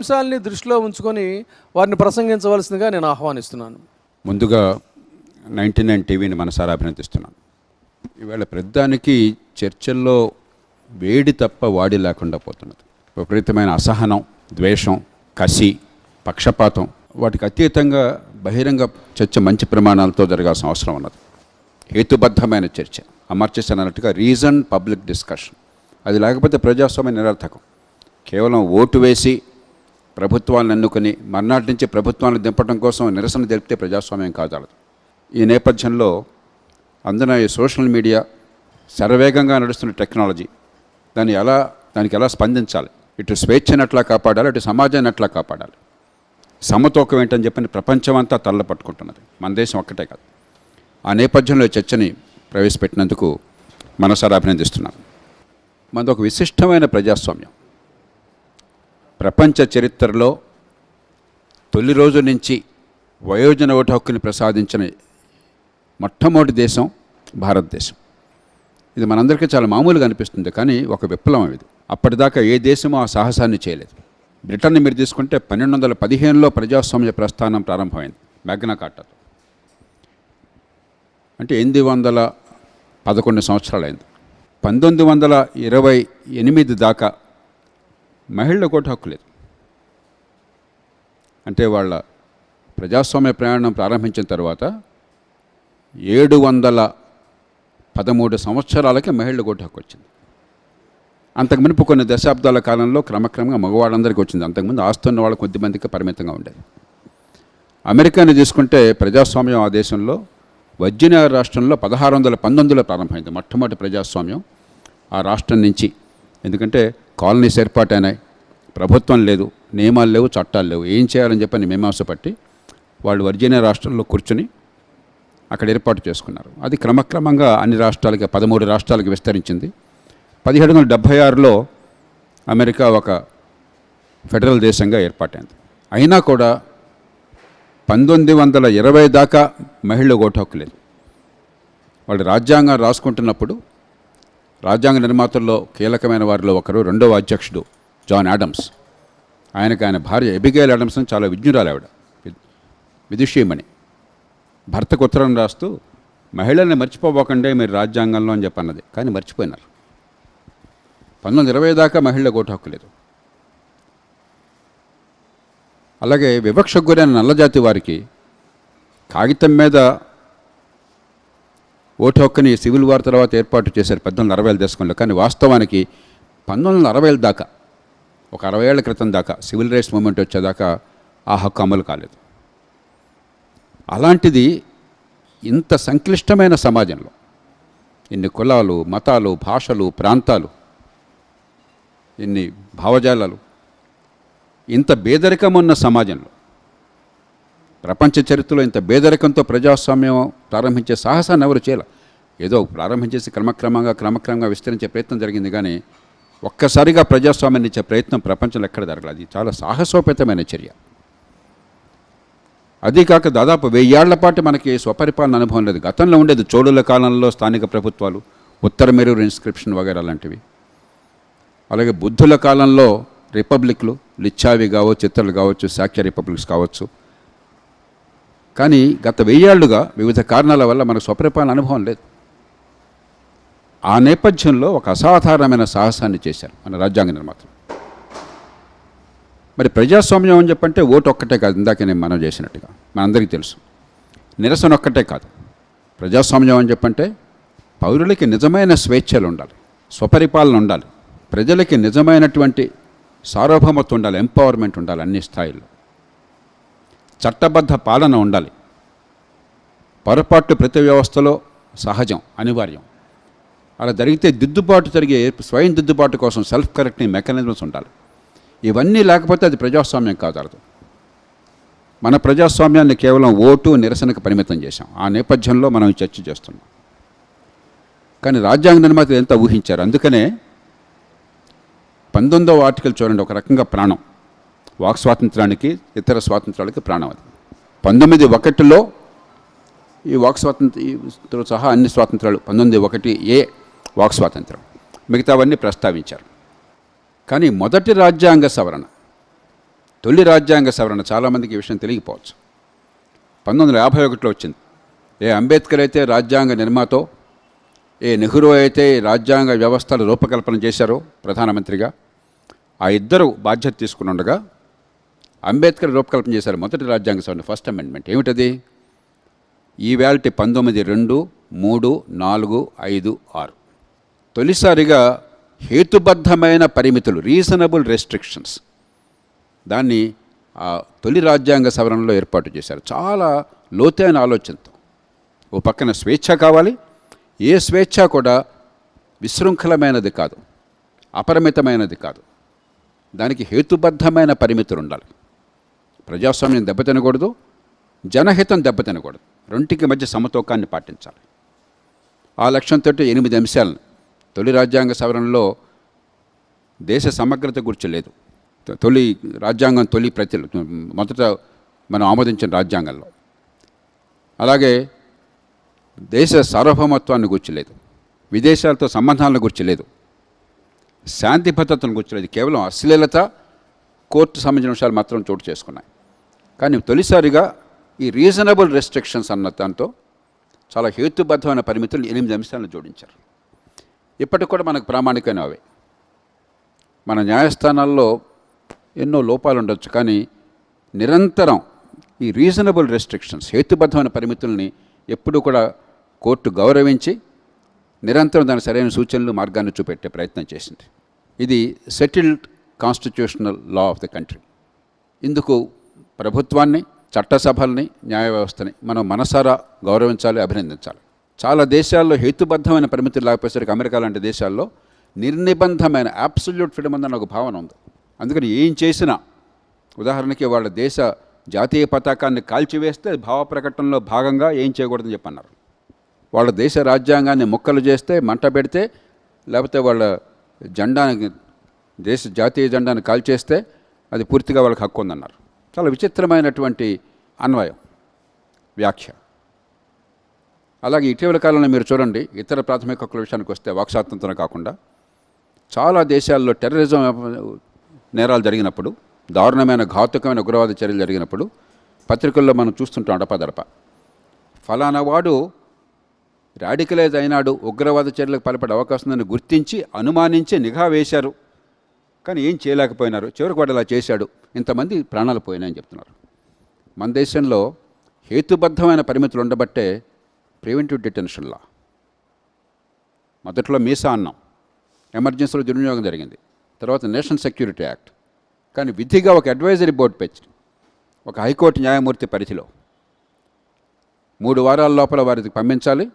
అంశాలని దృష్టిలో ఉంచుకొని వారిని ప్రసంగించవలసిందిగా నేను ఆహ్వానిస్తున్నాను. ముందుగా 99 టీవీని మనసారా అభినందిస్తున్నాను. ఈవేళ ప్రధానికి చర్చల్లో వేడి తప్ప వాడి లేకుండా పోతున్నది. విపరీతమైన అసహనం, ద్వేషం, కసి, పక్షపాతం, వాటికి అతీతంగా బహిరంగ చర్చ మంచి ప్రమాణాలతో జరగాల్సిన అవసరం ఉన్నది. హేతుబద్ధమైన చర్చ, అమర్చేసి అన్నట్టుగా రీజన్ పబ్లిక్ డిస్కషన్. అది లేకపోతే ప్రజాస్వామ్య నిరర్థకం. కేవలం ఓటు వేసి ప్రభుత్వాలను ఎన్నుకొని మర్నాటి నుంచి ప్రభుత్వాలను దింపడం కోసం నిరసన తెలిపితే ప్రజాస్వామ్యం కాదాలదు. ఈ నేపథ్యంలో అందున ఈ సోషల్ మీడియా, శరవేగంగా నడుస్తున్న టెక్నాలజీ, దానికి ఎలా స్పందించాలి, ఇటు స్వేచ్ఛను ఎట్లా కాపాడాలి, ఇటు సమాజాన్ని ఎట్లా కాపాడాలి, సమతూకం ఏంటని చెప్పని ప్రపంచమంతా తల్లపట్టుకుంటున్నది, మన దేశం ఒక్కటే కాదు. ఆ నేపథ్యంలో చర్చని ప్రవేశపెట్టినందుకు మనసారా అభినందిస్తున్నాను. మనది ఒక విశిష్టమైన ప్రజాస్వామ్యం. ప్రపంచ చరిత్రలో తొలి రోజు నుంచి వయోజన ఓటు హక్కుని ప్రసాదించిన మొట్టమొదటి దేశం భారతదేశం. ఇది మనందరికీ చాలా మామూలుగా అనిపిస్తుంది, కానీ ఒక విప్లవం ఇది. అప్పటిదాకా ఏ దేశమో ఆ సాహసాన్ని చేయలేదు. బ్రిటన్ని మీరు తీసుకుంటే 1215లో ప్రజాస్వామ్య ప్రస్థానం ప్రారంభమైంది మ్యాగ్నా కార్టాతో. అంటే 811 సంవత్సరాలైంది. 1928 దాకా మహిళలకు ఓటు హక్కు లేదు. అంటే వాళ్ళ ప్రజాస్వామ్య ప్రయాణం ప్రారంభించిన తర్వాత 713 సంవత్సరాలకి మహిళలకు ఓటు హక్కు వచ్చింది. అంతకుముందు కొన్ని దశాబ్దాల కాలంలో క్రమక్రమంగా మగవాళ్ళందరికీ వచ్చింది. అంతకుముందు ఆస్తున్న వాళ్ళు కొద్దిమందికి పరిమితంగా ఉండేది. అమెరికాని తీసుకుంటే ప్రజాస్వామ్యం ఆ దేశంలో వర్జీనియా రాష్ట్రంలో 1619లో ప్రారంభమైంది మొట్టమొదటి ప్రజాస్వామ్యం ఆ రాష్ట్రం నుంచి. ఎందుకంటే కాలనీస్ ఏర్పాటైనాయి, ప్రభుత్వం లేదు, నియమాలు లేవు, చట్టాలు లేవు, ఏం చేయాలని చెప్పని మీమాంస పట్టి వాళ్ళు వర్జీనియా రాష్ట్రంలో కూర్చుని అక్కడ ఏర్పాటు చేసుకున్నారు. అది క్రమక్రమంగా అన్ని రాష్ట్రాలకి 13 రాష్ట్రాలకు విస్తరించింది. 1776లో అమెరికా ఒక ఫెడరల్ దేశంగా ఏర్పాటైంది. అయినా కూడా 1920 దాకా మహిళలకు ఓటు హక్కు లేదు. వాళ్ళు రాజ్యాంగం రాసుకుంటున్నప్పుడు రాజ్యాంగ నిర్మాతల్లో కీలకమైన వారిలో ఒకరు రెండవ అధ్యక్షుడు జాన్ ఆడమ్స్. ఆయన భార్య ఎబిగైల్ ఆడమ్స్ అని చాలా విజ్ఞురాలు, ఆవిడ విదుషీమణి. భర్తకు ఉత్తరం రాస్తూ మహిళల్ని మర్చిపోబోకండే మీరు రాజ్యాంగంలో అని చెప్పన్నది, కానీ మర్చిపోయినారు. 1920 దాకా మహిళలకు ఓటు హక్కు లేదు. అలాగే వివక్షకు గురైన నల్లజాతి వారికి కాగితం మీద ఓటు హక్కుని సివిల్ వార్ తర్వాత ఏర్పాటు చేశారు 1860 దశకంలో. కానీ వాస్తవానికి 1960 దాకా, ఒక 60 ఏళ్ల క్రితం దాకా, సివిల్ రైట్స్ మూమెంట్ వచ్చేదాకా ఆ హక్కు అమలు కాలేదు. అలాంటిది ఇంత సంక్లిష్టమైన సమాజంలో ఇన్ని కులాలు, మతాలు, భాషలు, ప్రాంతాలు, ఇన్ని భావజాలాలు, ఇంత బేదరికం ఉన్న సమాజంలో, ప్రపంచ చరిత్రలో ఇంత బేదరికంతో ప్రజాస్వామ్యం ప్రారంభించే సాహసాన్ని ఎవరు చేయాలి? ఏదో ప్రారంభించేసి క్రమక్రమంగా విస్తరించే ప్రయత్నం జరిగింది, కానీ ఒక్కసారిగా ప్రజాస్వామ్యాన్ని ఇచ్చే ప్రయత్నం ప్రపంచంలో ఎక్కడ జరగలేదు. అది చాలా సాహసోపేతమైన చర్య. అదీ కాక దాదాపు 1000 ఏళ్ల పాటు మనకి స్వపరిపాలన అనుభవం లేదు. గతంలో ఉండేది చోళుల కాలంలో స్థానిక ప్రభుత్వాలు, ఉత్తర మెరూరు ఇన్స్క్రిప్షన్ వగైరా లాంటివి. అలాగే బుద్ధుల కాలంలో రిపబ్లిక్లు, లిచ్చావి కావచ్చు, చిత్రలు కావచ్చు, శాక్య రిపబ్లిక్స్ కావచ్చు. కానీ గత 1000 ఏళ్లుగా వివిధ కారణాల వల్ల మనకు స్వపరిపాలన అనుభవం లేదు. ఆ నేపథ్యంలో ఒక అసాధారణమైన సాహసాన్ని చేశారు మన రాజ్యాంగ నిర్మాతలు. మరి ప్రజాస్వామ్యం అని చెప్పంటే ఓటు ఒక్కటే కాదు, ఇందాక నేను మనం చేసినట్టుగా మనందరికీ తెలుసు. నిరసన ఒక్కటే కాదు. ప్రజాస్వామ్యం అని చెప్పంటే పౌరులకి నిజమైన స్వేచ్ఛలు ఉండాలి, స్వపరిపాలన ఉండాలి, ప్రజలకి నిజమైనటువంటి సార్వభౌమత్వం ఉండాలి, ఎంపవర్మెంట్ ఉండాలి అన్ని స్థాయిల్లో, చట్టబద్ధ పాలన ఉండాలి. పొరపాటు ప్రతి వ్యవస్థలో సహజం, అనివార్యం. అలా జరిగితే జరిగే స్వయం దిద్దుబాటు కోసం సెల్ఫ్ కరెక్టింగ్ మెకానిజమ్స్ ఉండాలి. ఇవన్నీ లేకపోతే అది ప్రజాస్వామ్యం కాదు. మన ప్రజాస్వామ్యాన్ని కేవలం ఓటు, నిరసనకు పరిమితం చేశాం. ఆ నేపథ్యంలో మనం చర్చ చేస్తున్నాం. కానీ రాజ్యాంగ నిర్మాతలు ఎంత ఊహించారు. అందుకనే 19వ ఆర్టికల్ చూడండి, ఒక రకంగా ప్రాణం. వాక్ స్వాతంత్రానికి, ఇతర స్వాతంత్రాలకి ప్రాణం అది. 19(1)లో ఈ వాక్ స్వాతంత్రం సహా అన్ని స్వాతంత్రాలు, 19(1)(a) వాక్ స్వాతంత్రం, మిగతావన్నీ ప్రస్తావించారు. కానీ మొదటి రాజ్యాంగ సవరణ తొలి రాజ్యాంగ సవరణ చాలామందికి ఈ విషయం తెలియకపోవచ్చు. 1951లో వచ్చింది. ఏ అంబేద్కర్ అయితే రాజ్యాంగ నిర్మాతో, ఏ నెహ్రూ అయితే రాజ్యాంగ వ్యవస్థలు రూపకల్పన చేశారో ప్రధానమంత్రిగా, ఆ ఇద్దరు బాధ్యత తీసుకుని ఉండగా అంబేద్కర్ రూపకల్పన చేశారు మొదటి రాజ్యాంగ సవరణ, ఫస్ట్ అమెండ్మెంట్. ఏమిటది? ఈవేళటి 19, 2, 3, 4, 5, 6 తొలిసారిగా హేతుబద్ధమైన పరిమితులు, రీజనబుల్ రెస్ట్రిక్షన్స్, దాన్ని ఆ తొలి రాజ్యాంగ సవరణలో ఏర్పాటు చేశారు. చాలా లోతైన ఆలోచనతో. ఓ పక్కన స్వేచ్ఛ కావాలి, ఏ స్వేచ్ఛ కూడా విశృంఖలమైనది కాదు, అపరిమితమైనది కాదు, దానికి హేతుబద్ధమైన పరిమితులు ఉండాలి. ప్రజాస్వామ్యం దెబ్బతినకూడదు, జనహితం దెబ్బతినకూడదు, రెంటికి మధ్య సమతూకాన్ని పాటించాలి. ఆ లక్ష్యంతో 8 అంశాలను తొలి రాజ్యాంగ సవరణలో దేశ సమగ్రత గురించి లేదు. తొలి రాజ్యాంగం మొదట మనం ఆమోదించిన రాజ్యాంగంలో. అలాగే దేశ సార్వభౌమత్వాన్ని గురించి లేదు, విదేశాలతో సంబంధాలను గురించి లేదు, శాంతి భద్రతను గురించి లేదు. కేవలం అశ్లీలత, కోర్టు సంబంధించిన విషయాలు మాత్రం చోటు చేసుకున్నాయి. కానీ తొలిసారిగా ఈ రీజనబుల్ రెస్ట్రిక్షన్స్ అన్న దాంతో చాలా హేతుబద్ధమైన పరిమితులు 8 అంశాలను జోడించారు. ఇప్పటికి కూడా మనకు ప్రామాణికమైన అవే. మన న్యాయస్థానాల్లో ఎన్నో లోపాలు ఉండొచ్చు, కానీ నిరంతరం ఈ రీజనబుల్ రెస్ట్రిక్షన్స్, హేతుబద్ధమైన పరిమితుల్ని ఎప్పుడూ కూడా కోర్టు గౌరవించి నిరంతరం దాని సరైన సూచనలు, మార్గాన్ని చూపెట్టే ప్రయత్నం చేసింది. ఇది settled constitutional law of the country. ఇందుకు ప్రభుత్వాన్ని, చట్టసభల్ని, న్యాయ వ్యవస్థని మనం మనసారా గౌరవించాలి, అభినందించాలి. చాలా దేశాల్లో హేతుబద్ధమైన పరిమితులు లేకపోయేసరికి అమెరికా లాంటి దేశాల్లో నిర్నిబంధమైన అబ్సల్యూట్ ఫ్రీడమ్ ఉందన్న ఒక భావన ఉంది. అందుకని ఏం చేసినా, ఉదాహరణకి వాళ్ళ దేశ జాతీయ పతాకాన్ని కాల్చివేస్తే అది భావ ప్రకటనలో భాగంగా ఏం చేయకూడదని చెప్పన్నారు. వాళ్ళ దేశ రాజ్యాంగాన్ని ముక్కలు చేస్తే, మంట పెడితే, లేకపోతే వాళ్ళ జెండాని, దేశ జాతీయ జెండాను కాల్చేస్తే అది పూర్తిగా వాళ్ళకి హక్కు ఉందన్నారు. చాలా విచిత్రమైనటువంటి అన్వయం, వ్యాఖ్య. అలాగే ఇటీవల కాలంలో మీరు చూడండి, ఇతర ప్రాథమిక హక్కుల విషయానికి వస్తే, వాక్ స్వాతంత్రం కాకుండా చాలా దేశాల్లో టెర్రరిజం నేరాలు జరిగినప్పుడు, దారుణమైన ఘాతుకమైన ఉగ్రవాద చర్యలు జరిగినప్పుడు పత్రికల్లో మనం చూస్తుంటాం అడపదడప. ఫలానా వాడు రాడికలైజ్ అయినాడు, ఉగ్రవాద చర్యలకు పాల్పడే అవకాశం ఉందని గుర్తించి, అనుమానించి నిఘా వేశారు, కానీ ఏం చేయలేకపోయినారు. చివరికి వాడు అలా చేశాడు, ఇంతమంది ప్రాణాలు పోయినాయని చెప్తున్నారు. మన దేశంలో హేతుబద్ధమైన పరిమితులు ఉండబట్టే ప్రివెంటివ్ డిటెన్షన్ లా. మొదట్లో మీసా అన్నాం, ఎమర్జెన్సీలో దుర్వినియోగం జరిగింది. తర్వాత నేషనల్ సెక్యూరిటీ యాక్ట్. కానీ విధిగా ఒక అడ్వైజరీ బోర్డు పెంచి, ఒక హైకోర్టు న్యాయమూర్తి పరిధిలో 3 వారాల లోపల వారికి పంపించాలి,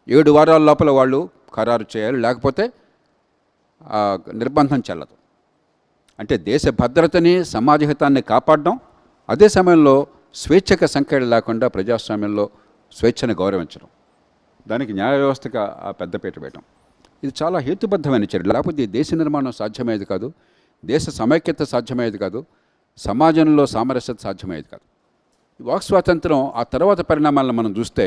7 వారాల లోపల వాళ్ళు ఖరారు చేయాలి, లేకపోతే నిర్బంధం చెల్లదు. అంటే దేశ భద్రతని, సమాజహితాన్ని కాపాడడం, అదే సమయంలో స్వేచ్ఛక సంఖ్యలు లేకుండా ప్రజాస్వామ్యంలో స్వేచ్ఛను గౌరవించడం, దానికి న్యాయ వ్యవస్థగా ఆ పెద్దపీట వేయడం, ఇది చాలా హేతుబద్ధమైన చర్య. లేకపోతే దేశ నిర్మాణం సాధ్యమయ్యేది కాదు, దేశ సమైక్యత సాధ్యమయ్యేది కాదు, సమాజంలో సామరస్యత సాధ్యమయ్యేది కాదు. వాక్ స్వాతంత్రం ఆ తర్వాత పరిణామాలను మనం చూస్తే